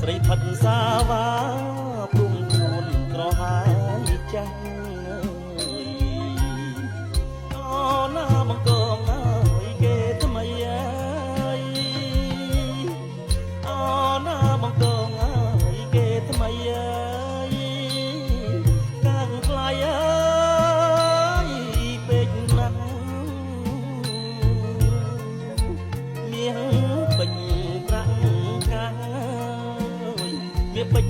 ស្រីផិតសាវ៉ាព្រំខ្លួនក្រហាយចាស់អូណាមកកងអើយគេថ្មីអើយអូណាមកកងអើយគេថ្មីអើយកាំងខ្លាយអើយពេកណាស់មានពេញប្រាក់កាយវាពេញ